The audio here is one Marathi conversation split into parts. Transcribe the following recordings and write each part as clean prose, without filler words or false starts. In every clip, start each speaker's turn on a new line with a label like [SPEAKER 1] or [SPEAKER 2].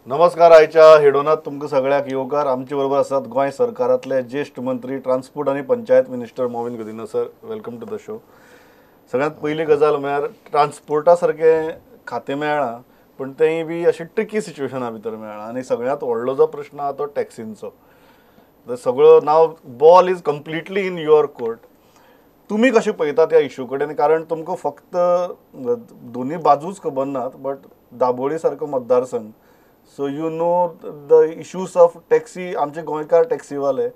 [SPEAKER 1] नमस्कार. आयच्या हेडोनात तुमकां सगळ्याक येवकार. आमचे बरोबर आसात गोंय सरकारांतले ज्येष्ठ मंत्री ट्रान्सपोर्ट आनी panchayat minister Mauvin Godinho sir. Welcome to the show. सगळ्यात पहिली गजाल म्हळ्यार ट्रान्सपोर्टा सारकें खातें मेळ्ळां, पण तेंय बी अशी ट्रिकी सिच्युएशना भितर मेळ्ळां आनी सगळ्यांत व्हडलो जो प्रश्न आहा तो टॅक्सींचो. सगळो नाव ball is completely in your court. तुमी कशें पळयतात ह्या इश्यू कडेन? कारण तुमकां फक्त दोनी बाजूच खबर नात, बट दाबोळी सारको मतदारसंघ, so you know the issues of taxi, आमचे गोंयकार टॅक्सीवाले,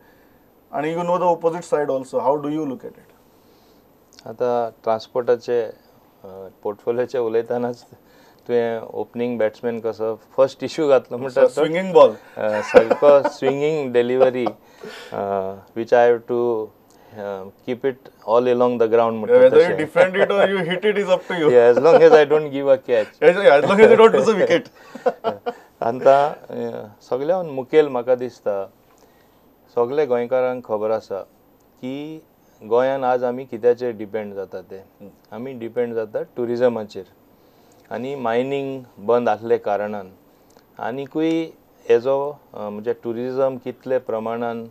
[SPEAKER 1] आणि you know the opposite side also. How do you look at it?
[SPEAKER 2] आता ट्रान्सपोर्टाचे पोर्टफोलिओचे उलयतानाच तुवें ओपनिंग बॅट्समॅन कसो फर्स्ट इश्यू घातलो म्हणटा
[SPEAKER 1] स्विंगींग बॉल,
[SPEAKER 2] सारको swinging delivery which I have to keep it all along the ground.
[SPEAKER 1] Whether you defend it or you hit it is up to you.
[SPEAKER 2] Yeah, as long as I don't give a catch.
[SPEAKER 1] As long as you don't lose a wicket.
[SPEAKER 2] आता सगळ्यान मुखेल म्हाका दिसता सगळे गोंयकारांक खबर आसा की गोंयान आज आमी कित्याचेर डिपेंड जाता ते. आमी डिपेंड जाता ट्युरिजमाचेर आनी मायनींग बंद आसले कारणान आनीकूय हेजो म्हणजे ट्युरिजम कितले प्रमाणान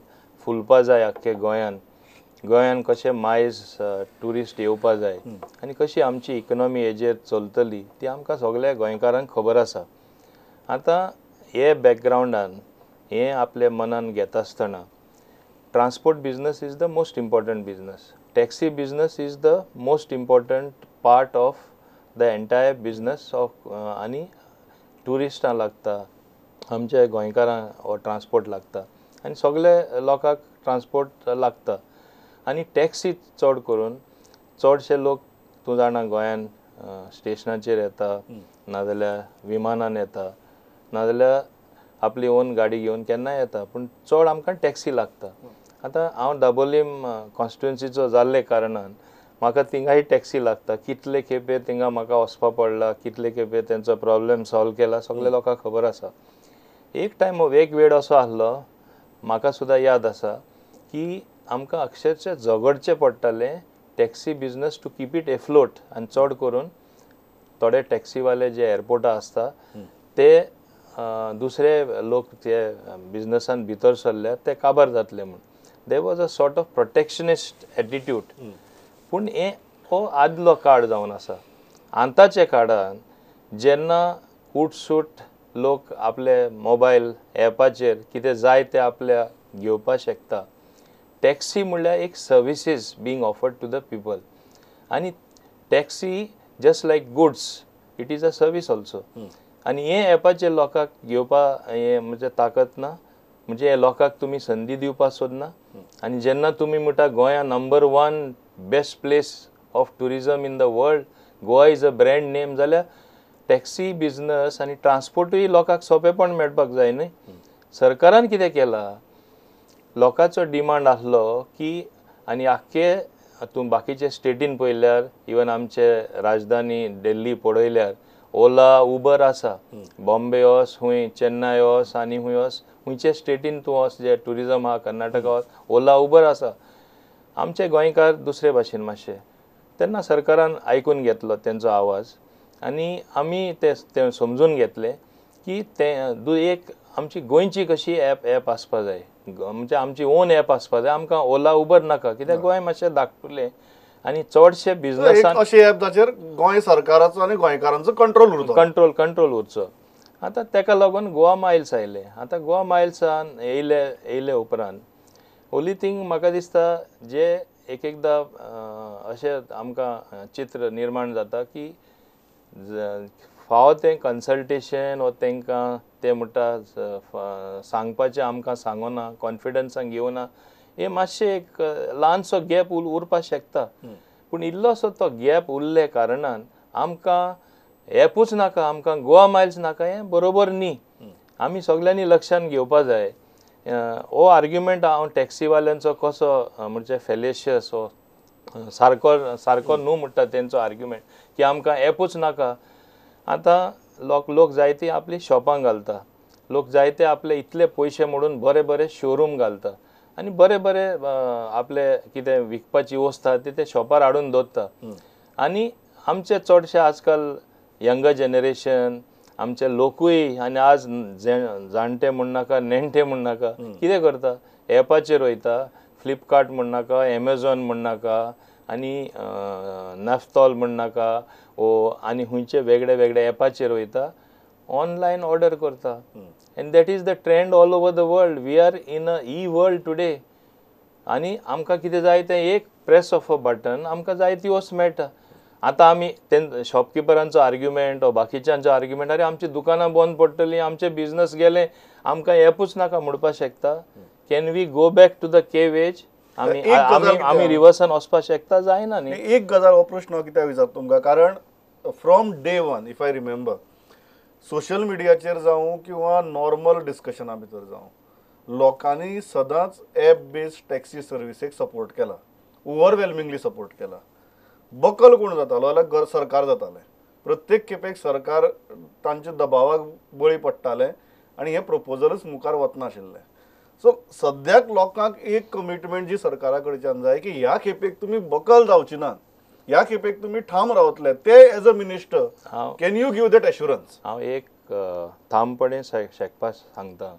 [SPEAKER 2] फुलपा जाय आख्खे गोंयान कशें मायज ट्युरिस्ट येवपा जाय आनी कशी आमची इकॉनॉमी हेजेर चलतली ती आमकां सगळ्या गोंयकारांक खबर आसा. आतां हे बॅकग्रावंडान हे आपले मनान घेता आसतना transport business is the most important business. Taxi business is the most important part of the entire business of आनी ट्युरिस्टां लागता, आमच्या गोंयकारांक हो ट्रान्सपोर्ट लागता आनी सगळे लोकांक ट्रान्सपोर्ट लागता. आनी टॅक्सी चड करून चडशे लोक तूं जाणा गोंयान स्टेशनाचेर येता, नाजाल्यार विमानान येता, नाजाल्यार आपली ओन गाडी घेवन केन्नाय येता, पूण चड आमकां टॅक्सी लागता. आतां हांव दाबोलीम कॉन्स्टिट्युएन्सीचो जाल्ले कारणान म्हाका थिंगाय टॅक्सी लागता. कितले खेपे थिंगा म्हाका वचपा पडला, कितले खेपे तेंचो प्रॉब्लेम सॉल्व केला सगळे लोकांक खबर आसा. एक टायम एक वेळ असो आसलो म्हाका सुद्दां याद आसा की आमकां अक्षरशः झगडचें पडटालें taxi business to keep it afloat. आनी चड करून थोडे टॅक्सीवाले जे एअरपोर्टार आसता ते दुसरे लोक जे बिजनसान भितर सरल्यार ते काबार जातले म्हूण. There was a sort of protectionist attitude. पूण हे हो आदलो काळ जावन आसा. आतांचे काळान जेन्ना उठसूट लोक आपले मोबायल एपाचेर कितें जाय ते आपल्या घेवपा शकता, टॅक्सी म्हणल्यार एक services being offered to the people. आनी taxi just like goods, it is a service also. आनी हे एपाचेर लोकांक घेवपा हे म्हणजे ताकत ना, म्हणजे हे लोकांक तुमी संदी दिवपा सोदना. आनी जेन्ना तुमी म्हणटा गोंया number 1 best place of tourism in the world, Goa is a brand name, जाल्यार टॅक्सी बिजनस आनी ट्रान्सपोर्टूय लोकांक सोंपेपण मेळपाक जाय न्हय. सरकारान कितें केलां, लोकांचो डिमांड आसलो की आनी आख्खे तूं बाकीचे स्टेटीन पळयल्यार इवन आमचे राजधानी दिल्ली पळयल्यार ओला उबर आसा. बॉम्बे वच, खूंय चेन्नय वच आनी खूंय वच, खुंयचे स्टेटीन तूं वच जे ट्युरिजम आहा, कर्नाटका वच, ओला उबर आसा. आमचे गोंयकार दुसरे भाशेन मातशे. तेन्ना सरकारान आयकून घेतलो तेंचो आवाज आनी आमी ते समजून घेतले की ते एक आमची गोंयची कशी एप आसपा जाय, म्हणजे आमची ओन एप आसपा जाय. आमकां ओला उबर नाका, कित्याक गोंय मातशें धाकटुलें आनी चडशे बिजनसान
[SPEAKER 1] अशी एप जाचेर गोंय सरकाराचो आनी गोंयकारांचो कंट्रोल उरचो.
[SPEAKER 2] आतां तेका लागून गोवा मायल्स आयले. आतां गोवा मायल्सान येयले उपरांत ओली थिंग म्हाका दिसता जे एकदां अशें आमकां चित्र निर्माण जाता की फावो तें कन्सल्टेशन वा तांकां ते म्हणटा सांगपाचें आमकां सांगना, कॉन्फिडन्सान घेवना, हे मातशें एक ल्हानसो गॅप उरपा शकता. पूण इल्लोसो तो गॅप उरले कारणान आमकां एपूच नाका, आमकां गोवा मायल्स नाका, हें बरोबर न्ही. आमी सगळ्यांनी लक्षान घेवपा जाय. हो आर्ग्युमेंट हांव टॅक्सीवाल्यांचो कसो म्हणजे फेलेशियस हो सारको न्हू म्हणटा तेंचो आर्ग्युमेंट की आमकां एपूच नाका. आतां लोक जायती आपली शॉपां घालता, लोक जायते आपले इतले पयशे मोडून बरे शोरूम घालता आनी बरे आपले कितें विकपाची वस्त आहा ते शॉपार हाडून दवरता. आनी आमचे चडशे आजकाल यंगर जनरेशन आमचे लोकूय आनी आज जाणटे म्हण नाका नेणटे म्हण नाका कितें करता एपाचेर वयता फ्लिपकार्ट म्हण नाका एमेझॉन म्हण नाका आनी नाफ्तॉल म्हण नाका ओ आनी खंयचे वेगळे वेगळे एपाचेर वयता ऑनलायन ऑर्डर करता and that is the trend all over the world we are in a e world today आनी आमकां कितें जाय तें एक प्रेस ऑफ अ बटन आमकां जाय ती वस्त मेळटा आतां आमी शॉपकिपरांचो आर्ग्युमेंट वा बाकीच्यांचो आर्ग्युमेंट अरे आमची दुकानां बंद पडटलीं आमचे बिझनस गेले आमकां एपूच नाका म्हणपाक शकता can we go back to the cave age आमी रिवर्सान वचपाक शकता जायना न्ही
[SPEAKER 1] एक गजाल हो प्रश्न कित्याक विचारता तुमकां कारण from day one if I remember social मिडियाचेर जावं किंवा नॉर्मल डिस्कशना भितर जावं लोकांनी सदांच ॲप बेस्ड टॅक्सी सर्विसेक सपोर्ट केला ओवरवेल्मिंगली सपोर्ट केला बकल कोण जातालो जाल्यार सरकार जातालें प्रत्येक खेपेक सरकार तांच्या दबावाक बळी पडटालें आनी हें प्रपोजलच मुखार वचनाशिल्लें सो सद्याक लोकांक एक कमिटमेंट जी सरकारा कडच्यान जाय की ह्या खेपेक तुमी बकल जावची ना ह्या खेपेक तुमी ठाम रावतले ते as a minister can you give that assurance
[SPEAKER 2] हांव एक ठामपणे शेकपाक सांगता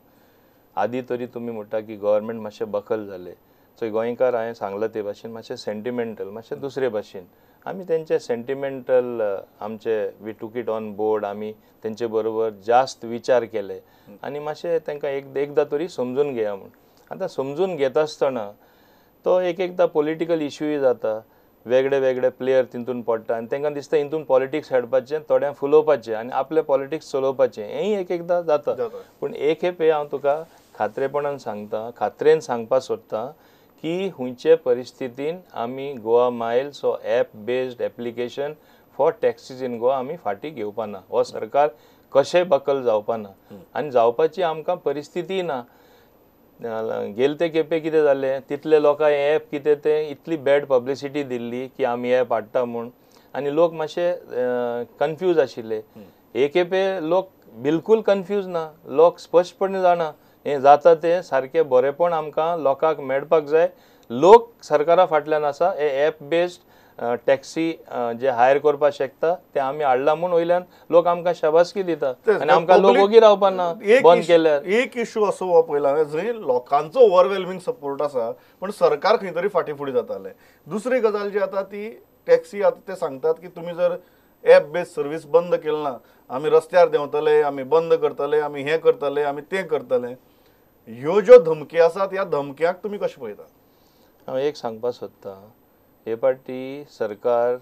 [SPEAKER 2] आदी तरी तुमी म्हणटा की गव्हर्मेंट मातशें बकल जाले सो गोंयकार हांवें सांगलां ते भाशेन मातशें सेंटिमेंटल मातशें दुसरे भाशेन आमी तेंचे सेंटिमेंटल आमचे वी टूक इट ऑन बोर्ड आमी तेंचे बरोबर जास्त विचार केले आनी मातशें तांकां एकदां तरी समजून घेया म्हूण आतां समजून घेता आसतना तो एकदां पॉलिटिकल इश्यूय जाता वेगळे वेगळे प्लेयर तितून पडटा आनी तांकां दिसता हितून पॉलिटिक्स खेळपाचें थोड्यांक फुलोवपाचें आनी आपलें पॉलिटिक्स चलोवपाचें हेंय एकदां जाता पूण एक खेपे हांव तुका खात्रेपणान सांगता खात्रेन सांगपाक सोदतां की खंयचे परिस्थितीन आमी गोवा मायल्स हो app based application for taxis in Goa आमी फाटीं घेवपा ना हो सरकार कशेंय बकल जावपा ना आनी जावपाची आमकां परिस्थिती ना गेले ते खेपे कितें जालें तितले लोकां ॲप कितें तें इतली बॅड पब्लिसिटी दिल्ली की आमी ॲप हाडटा म्हूण आनी लोक मातशे कन्फ्यूज आशिल्ले एक खेपे लोक बिलकूल कन्फ्यूज ना लोक स्पश्टपणे जाणा हें जाता तें सारकें बरेपण आमकां लोकांक मेळपाक जाय लोक सरकारा फाटल्यान आसा हे ॲप बेस्ड टॅक्सी जे हायर करपाक शकता ते आमी हाडला म्हूण वयल्यान लोक आमकां शाबासकी दिता आनी आमकां लोक ओगी रावपा ना बंद केल्यार
[SPEAKER 1] एक इश्यू असो हो पयला जंय लोकांचो ओवरवेल्मिंग सपोर्ट आसा पण सरकार खंय तरी फाटीं फुडें जातालें दुसरी गजाल जी आतां ती टॅक्सी आतां ते सांगतात की तुमी जर ॲप बेस्ड सर्वीस बंद केली ना आमी रस्त्यार देंवतले आमी बंद करतले आमी हें करतले आमी तें करतले ह्यो ज्यो धमकी आसात ह्या धमक्यांक तुमी कशें पळयता
[SPEAKER 2] हांव एक सांगपाक सोदतां हे फावटी सरकार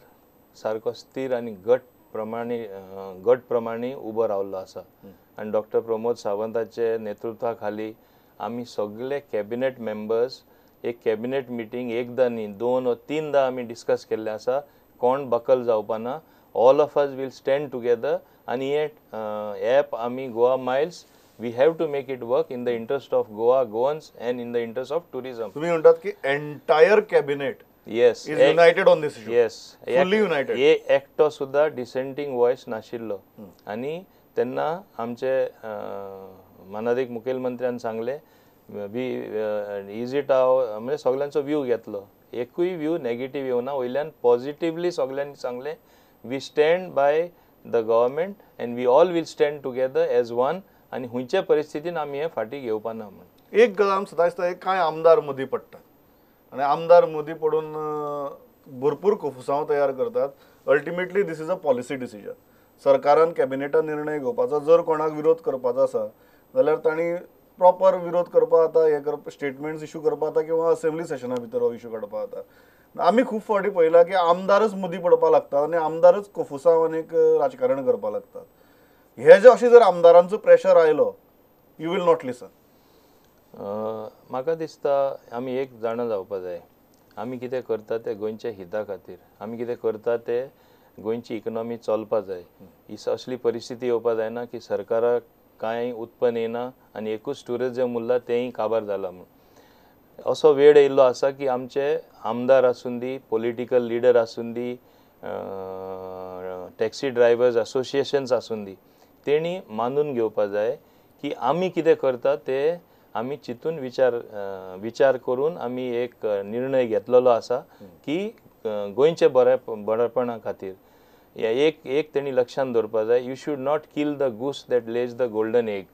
[SPEAKER 2] सारको स्थिर आनी गट प्रमाणे उबो रावल्लो आसा आनी डॉक्टर प्रमोद सावंताचे नेतृत्वा खाली आमी सगळे कॅबिनेट मेंबर्स एक कॅबिनेट मिटींग एकदां न्ही 2 वा 3दां आमी डिस्कस केल्लें आसा कोण बकल जावपा ना all of us will stand together आनी हे ॲप आमी Goa Miles we have to make it work in the interest of Goans and in the interest of tourism.
[SPEAKER 1] तुम्ही म्हणतात की entire cabinet
[SPEAKER 2] yes
[SPEAKER 1] is united on this issue.
[SPEAKER 2] Yes,
[SPEAKER 1] fully united.
[SPEAKER 2] हे एकटो सुद्धा dissenting voice नाशिल्लो आणि त्यांना आमचे माननीय मुखेलमंत्र्यान सांगले वी इज इट म्हणजे सगळ्यांचो व्यू घेतलो एकूय व्यू नेगेटिव्ह येवना वयल्यान पॉझिटिव्हली सगळ्यांनी सांगले we stand by the government and we all will stand together as one आणि खंयच्या परिस्थितीन आमी हे फाटी घेवपा ना म्हणून
[SPEAKER 1] एक गजाल सदां दिसता कांय आमदार मदीं पडटात आनी आमदार मदीं पडून भरपूर कुफुसांव तयार करतात ultimately this is a policy decision सरकारान कॅबिनेटान निर्णय घेवपाचो जर कोणाक विरोध करपाचो आसा जाल्यार तांणी प्रॉपर विरोध करपा जाता हे करप स्टेटमेंट्स इशू करपा जाता किंवा असेंब्ली सेशना भितर हो इशू काडपा जाता आमी खूब फावटी पळयलां की आमदारच मदीं पडपा लागतात आनी आमदारच कुफुसांव आनीक राजकारण करपा लागतात हे जे अशें जर आमदारांचो प्रेशर आयलो यू वील नॉट लिसन
[SPEAKER 2] म्हाका दिसता आमी एक जाणा जावपा जाय आमी कितें करता ते गोंयच्या हिता खातीर आमी कितें करता ते गोंयची इकॉनॉमी चलपा जाय ही असली परिस्थिती येवपा जायना की सरकाराक कांय उत्पन्न येना आनी एकूच ट्युरिजम उरला तेंय काबार जाला म्हूण असो वेळ येयल्लो आसा की आमचे आमदार आसून दी पॉलिटिकल लिडर आसून दी टॅक्सी ड्रायव्हर्स असोसिएशन्स आसून दी तेणी मानून घेवपा जाय की आमी कितें करता ते आमी चिंतून विचार करून आमी एक निर्णय घेतलेलो आसा की गोंयचे बरेपणा खातीर एक तेणी लक्षात दवरपा जाय, you should not kill the goose that Lay's the golden egg.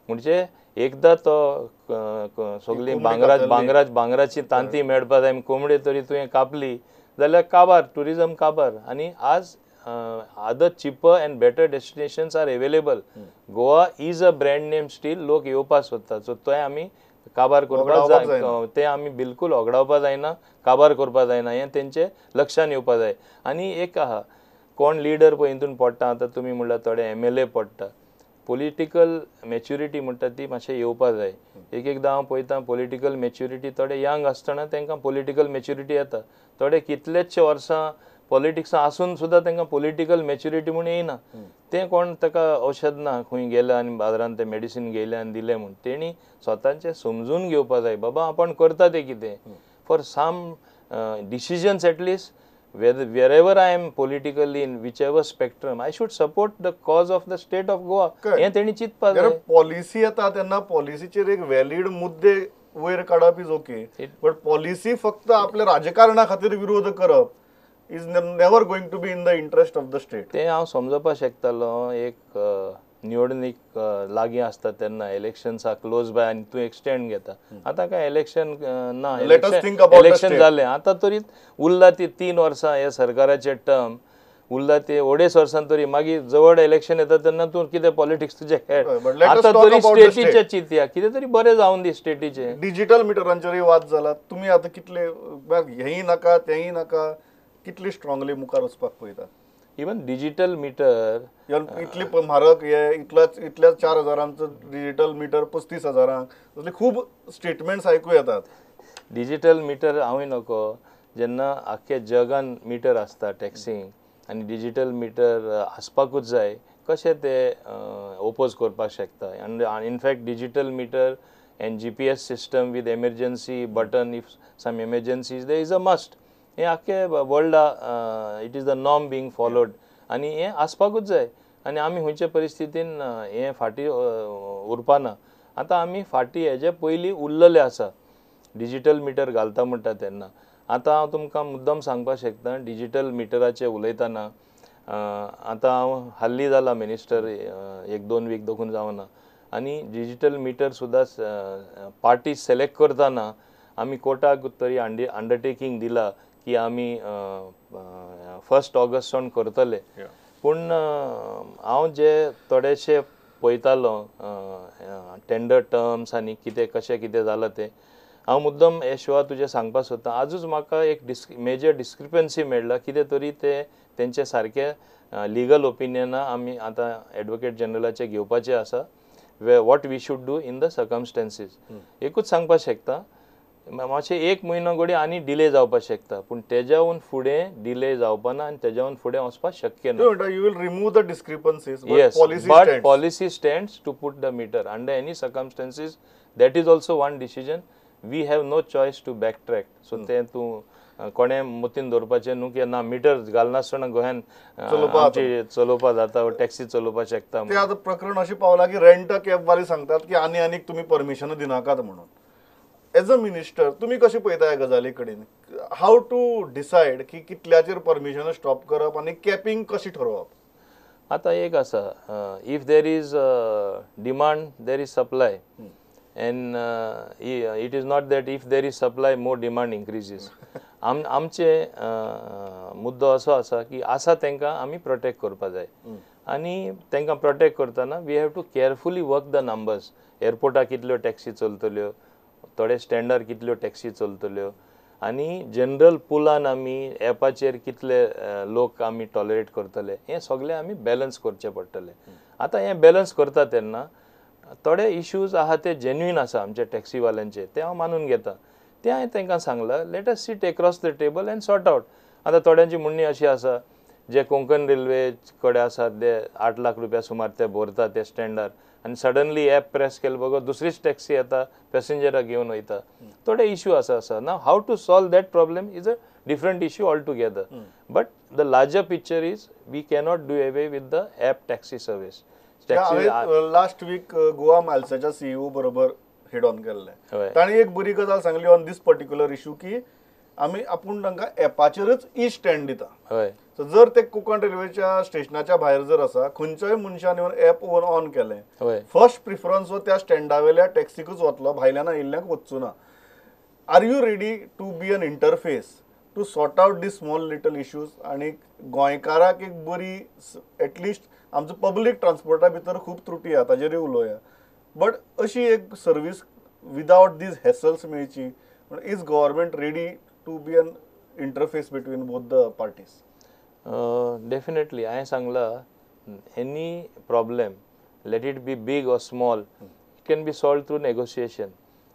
[SPEAKER 2] म्हणजे एकदा तो सगळी भांगराची तांती मेळपा जाय, कोंबडी तरी तुवें कापली जाल्यार काबार, टुरिजम काबार. आनी आज other cheaper and better destinations are available. Goa is a brand name still, लोक येवपाक सोदतात. सो ते आमी काबार करपाक जाय, ते आमी बिलकुल ओगडावपा जायना, काबार करपा जायना, हें तेंचे लक्षान येवपा जाय. आनी एक आहा, कोण लिडर पळय हितून पडटा, आतां तुमी म्हणल्यार थोडे MLA पडटा, पॉलिटिकल मॅच्युरिटी म्हणटा ती मातशें येवपा जाय. एकदां हांव पळयतां पॉलिटिकल मॅच्युरिटी थोडे यंग आसतना तांकां पॉलिटिकल मॅच्युरिटी येता, थोडे कितलेशे वर्सां पॉलिटिक्सां आसून सुद्दां तांकां पॉलिटिकल मॅच्युरिटी म्हूण येयना. तें कोण ताका औषध ना, खंय गेले आनी बाजारांत ते मेडिसीन घेयले आनी दिले म्हूण. तेणी स्वताचें समजून घेवपा जाय, बाबा आपण करता तें कितें. For some decisions at least wherever I am politically in whichever spectrum, I should support the cause of the state of Goa. हें तेणी चिंतपा जाय.
[SPEAKER 1] पॉलिसी येता तेन्ना पॉलिसीचेर एक व्हॅलिड मुद्दे वयर काडप इज ओके, बट पॉलिसी फक्त आपल्या राजकारणा खातीर विरोध करप is never going to be in the interest of the state.
[SPEAKER 2] तें हांव समजोवपाक शकतालो. एक निवडणूक लागीं आसता तेन्ना इलेक्शन्स क्लोज बाय आनी तूं एक्सटेंड घेता. आतां काय इलेक्शन ना, इलेक्शन जालें. आतां तरी उरला ती 3 वर्सां हे सरकाराचे टर्म, उरला ते 2.5 वर्सां तरी, मागीर जवळ इलेक्शन येता तेन्ना तूं कितें पॉलिटिक्स तुजें खेळ. आतां तरी स्टेटीचे चिंतया, कितें तरी बरें जावन दी स्टेटीचे.
[SPEAKER 1] डिजिटल मिटरांचेरय वाद जाला. तुमी आतां कितले हेंय नाका तेंय नाका, कितली स्ट्रॉंगली मुखार वचपाक पळयता?
[SPEAKER 2] इवन डिजिटल मिटर
[SPEAKER 1] इतली म्हारग, हे इतल्या 4,000चं डिजिटल मिटर 35,000, असले खूब स्टेटमेंट्स आयकूं येतात.
[SPEAKER 2] डिजिटल मिटर हांवूय नको, जेन्ना आख्या जगान मिटर आसता टॅक्सींग आनी डिजिटल मिटर आसपाकूच जाय, कशें ते ओपोज करपाक शकता. आनी in fact digital meter and GPS system with emergency button, if some emergencies there is a must. हें आख्खे वर्ल्डा it is the norm being followed आनी हें आसपाकूच जाय. आनी आमी खंयचे परिस्थितीन हें फाटीं उरपाना. आतां आमी फाटीं हेजे पयलीं उरलेले आसा डिजिटल मिटर घालता म्हणटा तेन्ना. आतां हांव तुमकां मुद्दम सांगपाक शकता, डिजिटल मिटराचें उलयतना आतां हांव हाल्ली जाला मिनिस्टर, 1-2 वीक दोखून जावना. आनी डिजिटल मिटर सुद्दां पार्टी सिलेक्ट करतना आमी कोर्टाक तरी अंडरटेकींग दिला की आमी 1 ऑगस्ट करतले. पूण हांव जे थोडेशे पळयतालो टेंडर टर्म्स आनी कितें कशें कितें जालां तें हांव मुद्दम हे शोआ तुजें सांगपाक सोदतां. आजूच म्हाका एक मेजर डिस्क्रिपन्सी मेळ्ळा. कितें तरी तेंचे सारकें लिगल ओपिनियना आमी आतां एडवोकेट जनरलाचे घेवपाचें आसा, what we should do in the circumstances. एकूच सांगपाक शकता, मातशें 1 म्हयनो घडी आनी डिले जावपाक शकता, पूण तेज्याहून फुडें डिले जावपाना आनी तेज्याहून फुडें वचपाक शक्य ना.
[SPEAKER 1] You will remove the discrepancies,
[SPEAKER 2] yes, but policy stands to put the meter under any circumstances. That is also one decision. We have no choice to backtrack. So तें तूं कोणें मतीन दवरपाचें न्हू की ना मिटर घालनासतना गोंयान चलोवपा जाता, टॅक्सी चलोवपाक शकता.
[SPEAKER 1] ते आतां प्रकरण अशें पावलां की रेंट अ कॅब वाले सांगतात की आनी तुमी परमिशन दिनाकात म्हणून. एज अ मिनिस्टर तुमी कशें पळयता ह्या गजाली कडेन? हाव टू डिसायड की कितल्याचेर परमिशन स्टॉप करप आनी कॅपिंग कशी ठरोवप?
[SPEAKER 2] आतां एक आसा, if there is demand there is supply, and it is not that if there is supply more demand increases. आमचे मुद्दो असो आसा की आसा तांकां आमी प्रोटेक्ट करपा जाय. आनी तांकां प्रोटेक्ट करतना we have to carefully work the numbers. एअरपोर्टार कितल्यो टॅक्सी चलतल्यो, थोडे स्टँडार कितल्यो टॅक्सी चलतल्यो, आनी जनरल पुलान आमी एपाचेर कितले लोक आमी टॉलरेट करतले, हें सगळें आमी बॅलन्स करचें पडटलें. आतां हें बॅलन्स करता तेन्ना थोडे इश्यूज आहा ते जेन्युइन आसा आमचे टॅक्सीवाल्यांचे, ते हांव मानून घेता. ते हांवें तांकां सांगलां, let us seat across the table and sort out. आतां थोड्यांची म्हणणी अशी आसा, जे कोंकण रेल्वे कडेन आसात ते 8 लाख रुपया सुमार ते भरता ते स्टँडार, आनी सडनली ॲप प्रेस केलो बगो दुसरीच टॅक्सी येता पॅसेंजराक घेवन वयता. थोडे इश्यू आसा. Now how to solve that problem is a different issue altogether. But the larger picture is we cannot do away with the app taxi service.
[SPEAKER 1] Last week Goa मायल्साच्या CEO बरोबर हेड ऑन केल्लें. ताणी एक बरी गजाल सांगली ऑन दीस पर्टिक्युलर इश्यू की आमी आपूण तांकां एपाचेरच ई स्टँड दिता.
[SPEAKER 2] हय
[SPEAKER 1] सो जर ते कोंकण रेल्वेच्या स्टेशनाच्या भायर जर आसा खंयच्याय मनशान येवन एप ऑन केलें
[SPEAKER 2] हय
[SPEAKER 1] फर्स्ट प्रिफरन्स हो त्या स्टँडा वयल्या टॅक्सीकूच वतलो, भायल्यान आयिल्ल्यांक वचचो ना. Are you ready to be an interface to sort out the small little issues आणि गोंयकाराक एक बरी एटलिस्ट आमचो पब्लीक ट्रान्सपोर्टा भितर खूब त्रुटी आहा ताजेरूय उलोवया, बट अशी एक सर्वीस विदाउट दीज हॅसल्स मेळची. Is government ready to be an interface between both the parties?
[SPEAKER 2] Definitely हांवें सांगलां any problem let it be big or small it can be solved through negotiation.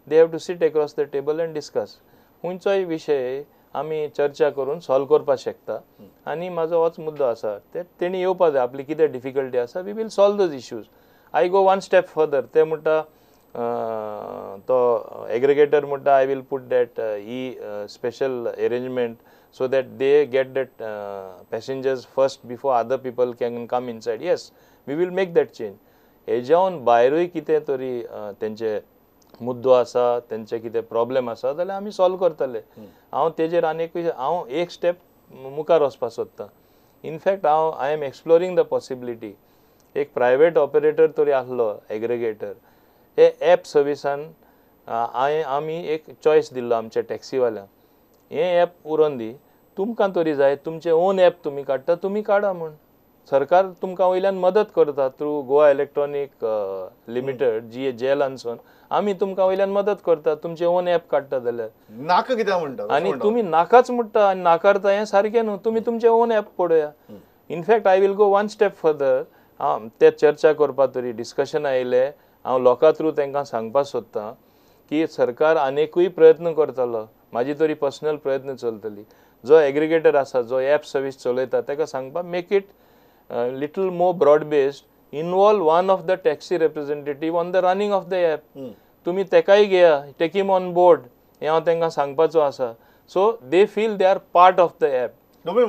[SPEAKER 2] They have to sit across the table and discuss. खंयचोय विशय आमी चर्चा करून सॉल्व करपाक शकता. आनी म्हाजो होच मुद्दो आसा तेणी येवपा जाय. आपली कितें डिफिकल्टी आसा we will solve those issues. I go one step further. ते म्हणटा तो एग्रिगेटर म्हणटा I will put that special arrangement so that they get that passengers first before other people can come inside. Yes, we will make that change. हेज्यावन भायरूय कितें तरी तेंचे मुद्दो आसा, तेंचे कितें प्रॉब्लेम आसा जाल्यार आमी सॉल्व करतले. हांव तेजेर हांव एक स्टेप मुखार वचपाक सोदतां. In fact I am exploring the possibility एक प्रायवेट ऑपरेटर तरी आसलो एग्रिगेटर. हे एप सर्विसान आमी एक चॉयस दिल्लो आमच्या टॅक्सीवाल्यांक. हे ॲप उरोवन दी, तुमकां तरी जाय तुमचे ओन ॲप तुमी काडटा तुमी काडा म्हूण. सरकार तुमकां वयल्यान मदत करता थ्रू गोवा इलेक्ट्रॉनीक लिमिटेड जेलानसून आमी तुमकां वयल्यान मदत करता तुमचे ओन ॲप काडटा जाल्यार.
[SPEAKER 1] नाका कित्याक म्हणटा
[SPEAKER 2] आनी तुमी नाकाच म्हणटा आनी नाकारता हें सारकें न्हू. तुमी तुमचे ओन ॲप पळया. In fact I will go one step further. ते चर्चा करपाक तरी डिस्कशन आयले. हांव लोकां थ्रू तांकां सांगपाक सोदतां की सरकार आनेकूय प्रयत्न करतलो. म्हाजी तरी पर्सनल प्रयत्न चलतली. जो एग्रिगेटर आसा जो ॲप सर्वीस चलयता ताका सांगपाक make it little more broad based. Involve one of the taxi representative on the running of the app. तुमी तेकाय घेया, टेक हिम ऑन बोर्ड. हें हांव तांकां सांगपाचो आसा. So they feel they are part of the app.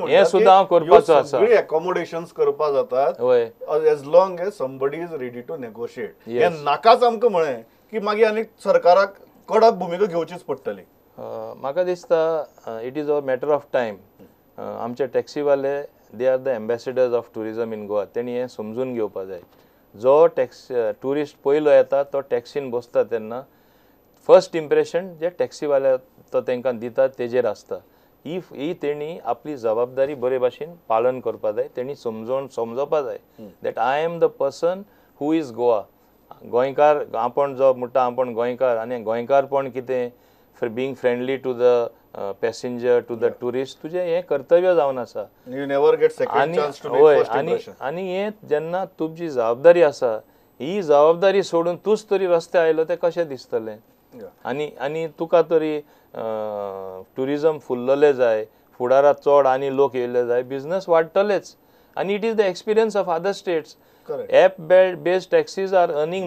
[SPEAKER 2] हे सुद्दां हांव करपाचो आसा.
[SPEAKER 1] सगळी अकोमोडेशन्स करपा जातात as long as somebody is ready to negotiate. हे नाकाच आमकां म्हळें की मागीर आनी सरकाराक कडक भुमिका घेवचीच पडटली.
[SPEAKER 2] म्हाका दिसता it is a matter of time. आमचे टॅक्सीवाले they are the ambassadors of tourism in Goa. तेणी हें समजून घेवपा जाय. जो टुरिस्ट पयलो येता तो टॅक्सीन बसता तेन्ना फर्स्ट इम्प्रेशन जे टॅक्सीवाले तो तांकां दिता तेजेर आसता. ही तेणी आपली जबाबदारी बरे भाशेन पालन करपा जाय. तेणी समजोवपा जाय that I am the person who is Goa. गोंयकार आपण जो म्हणटा आपण गोंयकार आनी गोंयकारपण कितें for being friendly to the passenger to the tourist तुजें हें कर्तव्य जावन आसा. आनी हें जेन्ना तुमची जबाबदारी आसा ही जबाबदारी सोडून तूंच तरी रस्ते आयलो तें कशें दिसतलें. आनी तुका तरी टुरिजम फुल्लले जाय, फुडाराक चड आनी लोक येयले जाय, बिझनस वाडटलेच. आनी it is the experience of other states. App based taxis are earning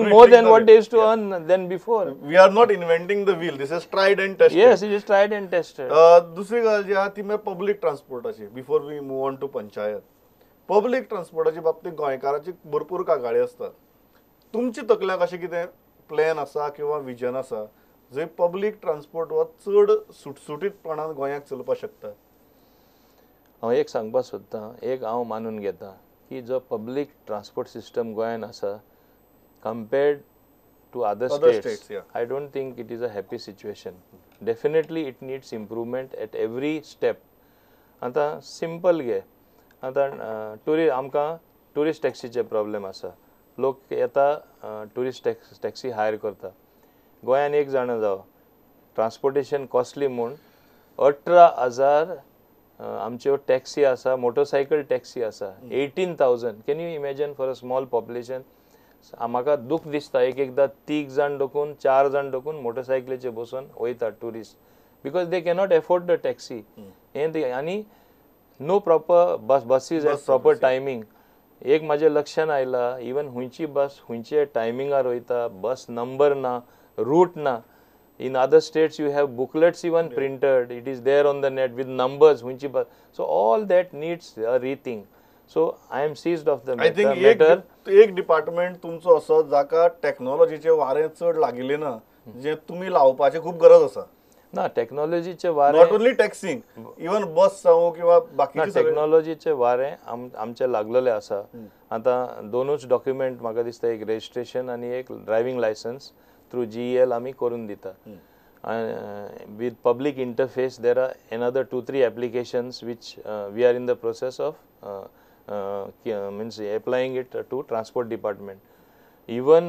[SPEAKER 2] more than what they used to earn than before.
[SPEAKER 1] We are not inventing the wheel. This is tried and tested.
[SPEAKER 2] Yes, it is tried and tested.
[SPEAKER 1] दुसरी गजाल जी आहा ती म्हळ्यार पब्लीक ट्रान्सपोर्टाची. Before we move on to panchayat, public ट्रान्सपोर्टाच्या बाबतीत गोंयकारांची भरपूर कागाळी असतात. तुमच्या तकल्याक अशें कितें प्लॅन आसा किंवा विजन आसा जंय पब्लीक ट्रान्सपोर्ट हो चड सुटसुटीतपणान गोंयाक चलपाक शकता?
[SPEAKER 2] हांव एक सांगपाक सोदतां. एक हांव मानून घेता की जो पब्लीक ट्रान्सपोर्ट सिस्टम गोंयान आसा compared to other states I don't think it is a happy situation. Definitely it needs improvement at every step. आतां सिंपल घे. आतां आमकां टुरिस्ट टॅक्सीचे प्रॉब्लेम आसा. लोक येता टुरिस्ट टॅक्सी हायर करता. गोंयान एक जाणा जावं ट्रान्सपोर्टेशन कॉस्टली म्हूण 18,000 आमच्यो टॅक्सी आसा, मोटरसायकल टॅक्सी आसा. 18,000. Can you imagine for a small population. म्हाका दूख दिसता एकदां 3 जाण डोकून 4 जाण डोकून मोटरसायकलीचेर बसून वयता tourist because they cannot afford the taxi. आनी no proper buses at proper timing. एक म्हाज्या लक्षान आयला इवन हुंयची बस हुंयचे टायमिंगार वयता, बस नंबर ना, रूट ना. In other states you have booklets even printed. It is there on the net with numbers. So all that needs a rethink. So I am seized of the matter.
[SPEAKER 1] एक डिपार्टमेंट तुमचो असो जाका टेक्नॉलॉजीचे वारें चड लागिल्लें ना जे तुम्ही लावपाची खूप गरज आसा.
[SPEAKER 2] ना टेक्नॉलॉजीचे वारे
[SPEAKER 1] नॉट ओन्ली टॅक्सिंग, इवन बस जावं किंवा
[SPEAKER 2] ना
[SPEAKER 1] बाकीचे सगळे.
[SPEAKER 2] टेक्नॉलॉजीचे वारे आमचे लागलेले आसा. आता दोनूच डॉक्युमेंट म्हाका दिसता, एक रजिस्ट्रेशन आणि एक ड्रायव्हिंग लायसन्स थ्रू GEL आमी करून दिता. With public interface there are another 2-3 applications which we are in the process of means applying it to transport department. Even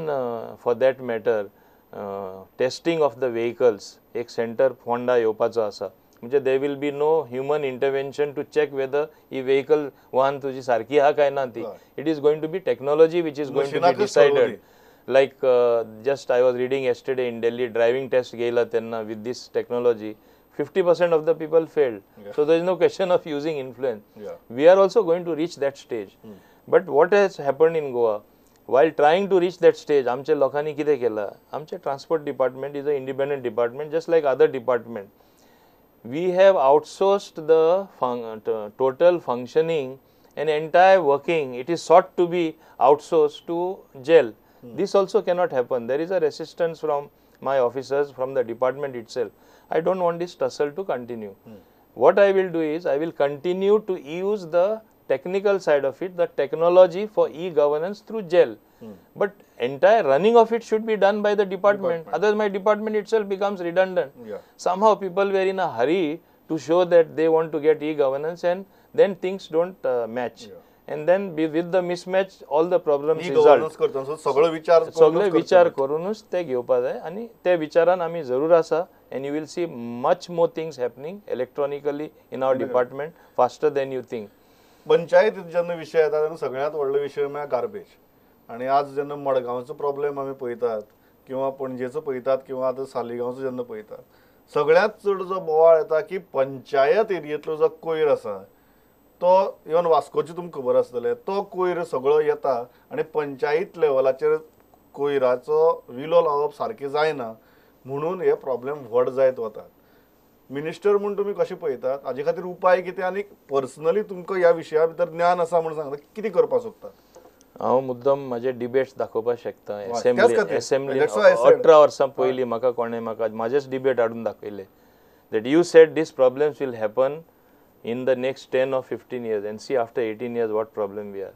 [SPEAKER 2] for that matter testing of the vehicles एक center Honda येवपाचो आसा. म्हणजे there will be no human intervention to check whether he vehicle वाहन तुझी सारखी हा काय ना ती. It is going to be technology which is going to be
[SPEAKER 1] मशिनाकच
[SPEAKER 2] decided.
[SPEAKER 1] ठरवली.
[SPEAKER 2] Like just I was reading yesterday in Delhi, driving test गेला त्यांना with this technology, 50% of the people failed. So there is no question of using influence. We are also going to reach that stage. But what has happened in Goa? While trying to reach that stage, आमच्या लोकांनी कितें केलं? आमचे transport department is an independent department, just like other department. We have outsourced the total functioning and entire working. It is sought to be outsourced to jail. This also cannot happen. There is a resistance from my officers, from the department itself. I don't want this tussle to continue. What I will do is, I will continue to use the technical side of it, the technology for e-governance through jail. But entire running of it should be done by the department. Otherwise my department itself becomes redundant. Somehow people were in a hurry to show that they want to get e-governance, and then things don't match. And then with the mismatch all the problems result.
[SPEAKER 1] सगळं विचार
[SPEAKER 2] सगळे विचार करूनच ते घेवपा जाय, आणि ते विचारान आमी जरूर आसा. and you will see much more things happening electronically in our department faster than you think.
[SPEAKER 1] Panchayat जेन्ना विषय येता तेन्ना सगळ्यांत व्हडलो विषय म्हळ्यार गार्बेज. आणि आज जेन्ना मडगांवचो प्रॉब्लेम आमी पळयतात किंवा पणजेचो पळयतात किंवा आतां सालिगांवचो जेन्ना पळयतात, सगळ्यांत चड जो बोवाळ येता की पंचायत एरियेंतलो जो कोयर आसा तो, इवन वास्कोची तुमकां खबर आसतलें, तो कोयर सगळो येता आनी पंचायत लेवलाचेर कोयराचो विलो लावप सारकें जायना म्हणून हे प्रॉब्लेम व्हड जायत वतात. मिनिस्टर म्हणून तुमी कशें पळयतात, हाजे खातीर उपाय कितें, आनी पर्सनली तुमकां ह्या विशया भितर ज्ञान आसा म्हणून सांगता, कितें करपाक सोदतात?
[SPEAKER 2] हांव मुद्दम म्हाजे डिबेट्स दाखोवपाक शकता.
[SPEAKER 1] असेंब्ली
[SPEAKER 2] 18 वर्सां पयलीं म्हाका कोणें म्हाजेच डिबेट हाडून दाखयले, that you said these problems will happen in the next 10 or 15 years, and see after 18 years what problem we are.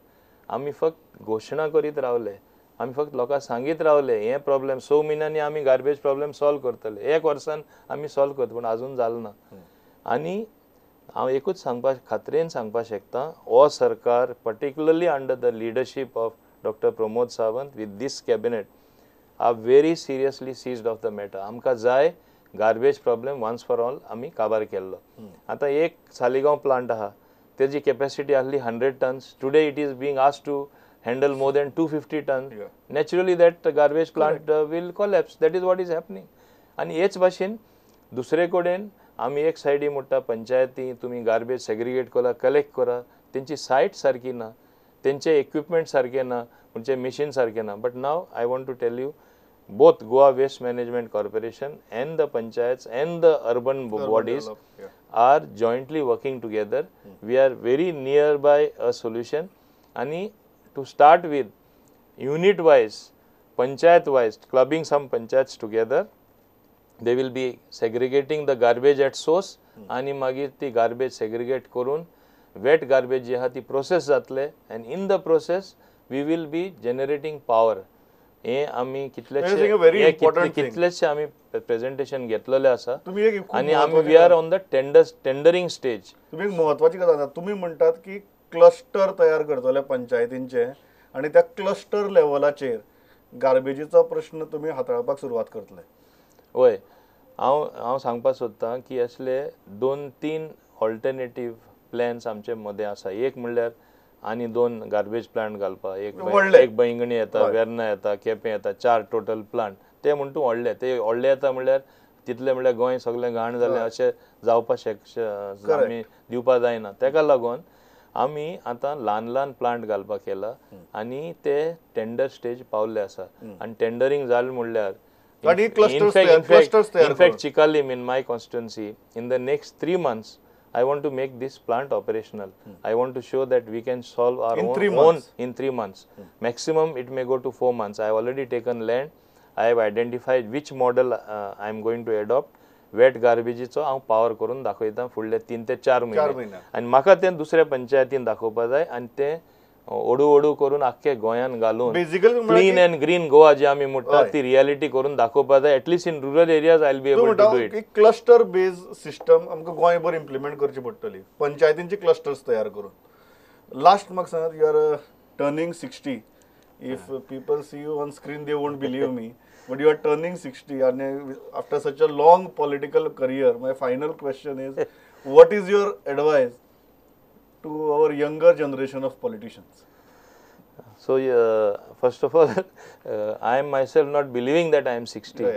[SPEAKER 2] आमी फक्त घोशणा करीत रावले, आमी फक्त लोकांक सांगीत रावले हे प्रॉब्लेम 6 म्हयन्यांनी आमी गार्बेज प्रॉब्लेम सॉल्व करतले, 1 वर्सान आमी सॉल्व करता, पूण अजून जालें ना. आनी हांव एकूच खात्रेन सांगपाक शकता, हो सरकार particularly under the leadership of doctor Pramod Sawant with this cabinet are very seriously seized of the matter. आमकां जाय garbage problem once for all आमी काबार केल्लो. आतां एक सालिगांव प्लांट आहा, तेजी कॅपॅसिटी आसली 100 tons. Today it is being asked to handle more than 250 tons. Naturally that garbage plant will collapse. That is what is happening. आणि हेच भाशेन दुसरे कडेन आमी एक सायडी म्हणटा पंचायती तुमी गार्बेज सेग्रिगेट करा, कलेक्ट करा, तेंची सायट सारकी ना, तेंचे इक्विपमेंट सारके ना, म्हणजे मशीन सारके ना. But now I want to tell you, both Goa Waste Management Corporation and the panchayats and the urban bodies are jointly working together. We are very nearby a solution. आणि to start with, unit wise, panchayat wise, clubbing some panchayats together, they will be segregating the garbage at source, आणि मागीर ती garbage segregate करून wet garbage जी आहा ती process जातले, and in the process we will be generating power. हे आमी कितलेशे आमी प्रेजेंटेशन घेतलेले आसा, आणि आमी we are on the tendering stage.
[SPEAKER 1] तुम्ही एक महत्वाची गजाल, तुम्ही म्हणतात की क्लस्टर तयार करतले पंचायतींचे, आणि त्या क्लस्टर लेवलाचेर गार्बेजीचो प्रश्न तुम्ही हाताळपाक सुरवात करतले.
[SPEAKER 2] होय, हांव सांगपाक सोदतां की असले 2-3 ऑल्टरनेटिव्ह प्लॅन्स आमचे मदें आसा. एक म्हणल्यार आनी 2 गार्बेज प्लांट घालपा, एक बैंगणी येता, वेर्ना येता, केपें येता, 4 टोटल प्लांट. ते म्हणून तूं व्हडले येता म्हणल्यार तितले म्हणल्यार गोंय सगळें घाण जालें अशें जावपाक आमी दिवपाक जायना. तेका लागून आमी आतां ल्हान प्लांट घालपाक केला, आणि ते टेंडर स्टेज पावल्ले आसा. आणि टेंडरिंग जालें म्हणल्यार in fact Chikalim in my constituency, in the next 3 months I want to make this plant operational. I want to show that we can solve our own in 3 months. Maximum it may go to 4 months. I have already taken land. I have identified which model I am going to adopt. Wet गार्बेजीचो हांव पावर करून दाखयता फुडले 3 ते 4 म्हयने. आनी म्हाका तें दुसऱ्या पंचायतीन दाखोवपा जाय आनी तें ओडू करून आख्खे गोंयान घालून
[SPEAKER 1] basically
[SPEAKER 2] clean and green Goa जे आमी म्हणटात ती रियालिटी करून दाखोवपा जाय. At least in rural areas I will be able to do it.
[SPEAKER 1] एक क्लस्टर बेज सिस्टम आमकां गोंयभर इम्प्लिमेंट करची पडटली, पंचायतींचे क्लस्टर्स तयार करून. लास्ट म्हाका सांगात, you are turning 60. If people see you on screen they won't believe me, but you are turning 60 and after such a long political career, my final question is, what is your advice to our younger generation of politicians?
[SPEAKER 2] So first of all, I am myself not believing that I am 60.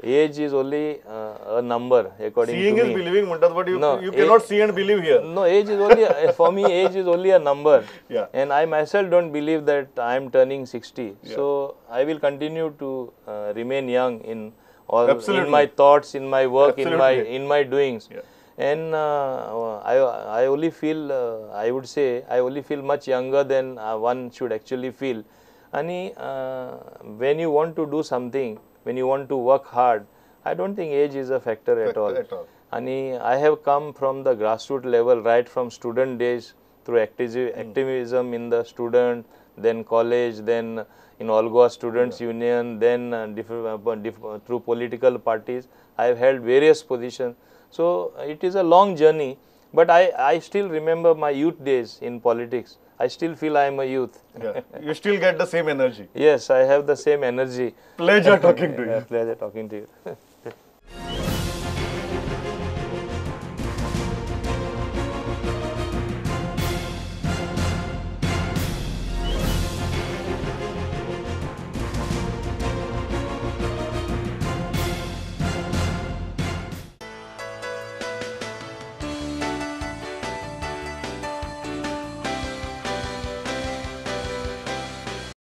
[SPEAKER 2] Age is only a number according
[SPEAKER 1] Seeing
[SPEAKER 2] to
[SPEAKER 1] is
[SPEAKER 2] me.
[SPEAKER 1] believing, but you
[SPEAKER 2] No,
[SPEAKER 1] cannot see and believe here.
[SPEAKER 2] No, age is only for me. Age is only a number.
[SPEAKER 1] Yeah.
[SPEAKER 2] And I myself don't believe that I am turning 60.
[SPEAKER 1] Yeah.
[SPEAKER 2] So I will continue to remain young in all,
[SPEAKER 1] Absolutely.
[SPEAKER 2] in my thoughts, in my work,
[SPEAKER 1] Absolutely.
[SPEAKER 2] in my doings.
[SPEAKER 1] Yeah.
[SPEAKER 2] And I only feel, I would say, I only feel much younger than one should actually feel. And when you want to do something, when you want to work hard, I don't think age is a factor at all. And I have come from the grassroots level, right from student days, through activism in the student, then college, then in All Goa Students Union, then through political parties. I have held various positions. So it is a long journey, but I still remember my youth days in politics. I still feel I am a youth.
[SPEAKER 1] Yeah. You still get the same energy.
[SPEAKER 2] Yes, I have the same energy.
[SPEAKER 1] Pleasure talking to you.
[SPEAKER 2] Pleasure talking to you.